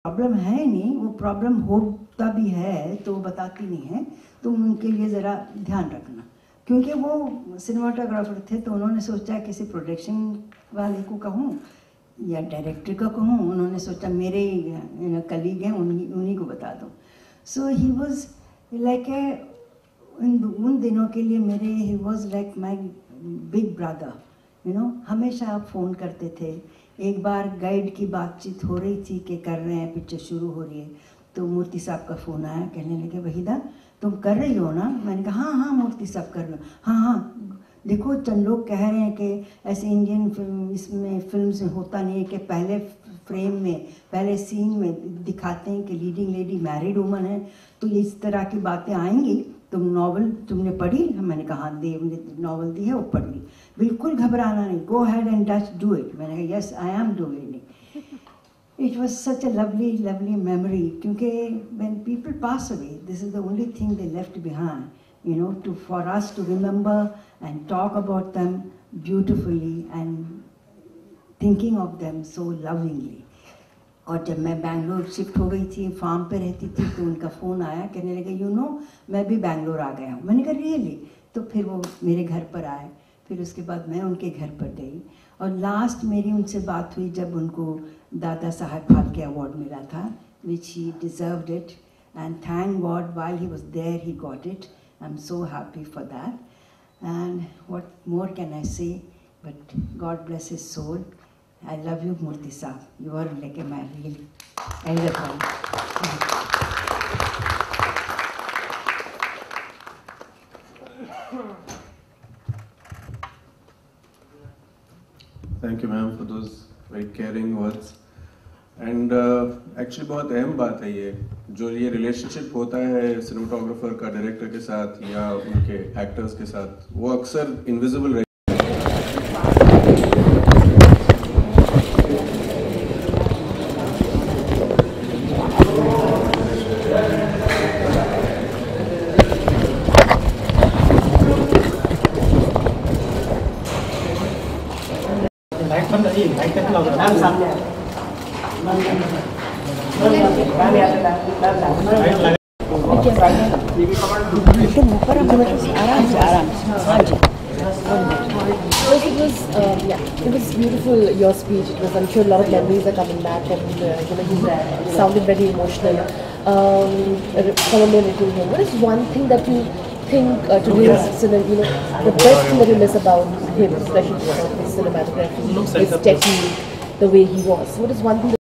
Problem है नहीं, वो प्रॉब्लम होता भी है तो वो बताती नहीं है, तो उनके लिए ज़रा ध्यान रखना, क्योंकि वो सिनेमाटोग्राफर थे तो उन्होंने सोचा किसी प्रोडक्शन वाले को कहूँ या डायरेक्टर को कहूँ, उन्होंने सोचा मेरे कलीग हैं उन्हीं को बता दूँ। सो ही वॉज लाइक उन दिनों के लिए मेरे he was like my big brother, हमेशा आप फ़ोन करते थे। एक बार गाइड की बातचीत हो रही थी कि कर रहे हैं, पिक्चर शुरू हो रही है, तो मूर्ति साहब का फ़ोन आया, कहने लगे वहीदा तुम कर रही हो ना? मैंने कहा हाँ हाँ मूर्ति साहब कर रहे हो। हाँ हाँ देखो चंद लोग कह रहे हैं कि ऐसे इंडियन फिल्म में होता नहीं है कि पहले फ्रेम में पहले सीन में दिखाते हैं कि लीडिंग लेडी मैरिड वुमन है, तो ये इस तरह की बातें आएंगी। तुम नॉवल तुमने पढ़ी? मैंने कहा हाँ देव ने नॉवल दी है वो पढ़ ली। बिल्कुल घबराना नहीं, go ahead and just do it. मैंने कहा yes I am doing it. It was such a lovely lovely memory, क्योंकि when people pass away this is the only thing they left behind, for us to remember and talk about them beautifully and thinking of them so lovingly. और जब मैं Bangalore shift हो गई थी, farm पे रहती थी, तो उनका फ़ोन आया, कहने लगे मैं भी बैंगलोर आ गया हूँ। मैंने कहा रियली? तो फिर वो मेरे घर पर आए, फिर उसके बाद मैं उनके घर पर गई, और लास्ट मेरी उनसे बात हुई जब उनको दादा साहब फाल्के अवार्ड मिला था, which he deserved it, and thank God while he was there he got it. I'm so happy for that. And what more can I say? But God bless his soul. I love you, Murthy Saab. You are like my really elder friend. Thank you, ma'am, for those very caring words. And actually बहुत अहम बात है ये, जो ये relationship होता है cinematographer का डायरेक्टर के साथ या उनके एक्टर्स के साथ, वो अक्सर इनविजिबल रहता है। It was beautiful, your speech. It was, I'm sure a lot of memories are coming back, and you sounded very emotional. What is one thing that you think today's cinema, the best thing that you miss about him, especially his cinematography, his technique, the way he was? What is one thing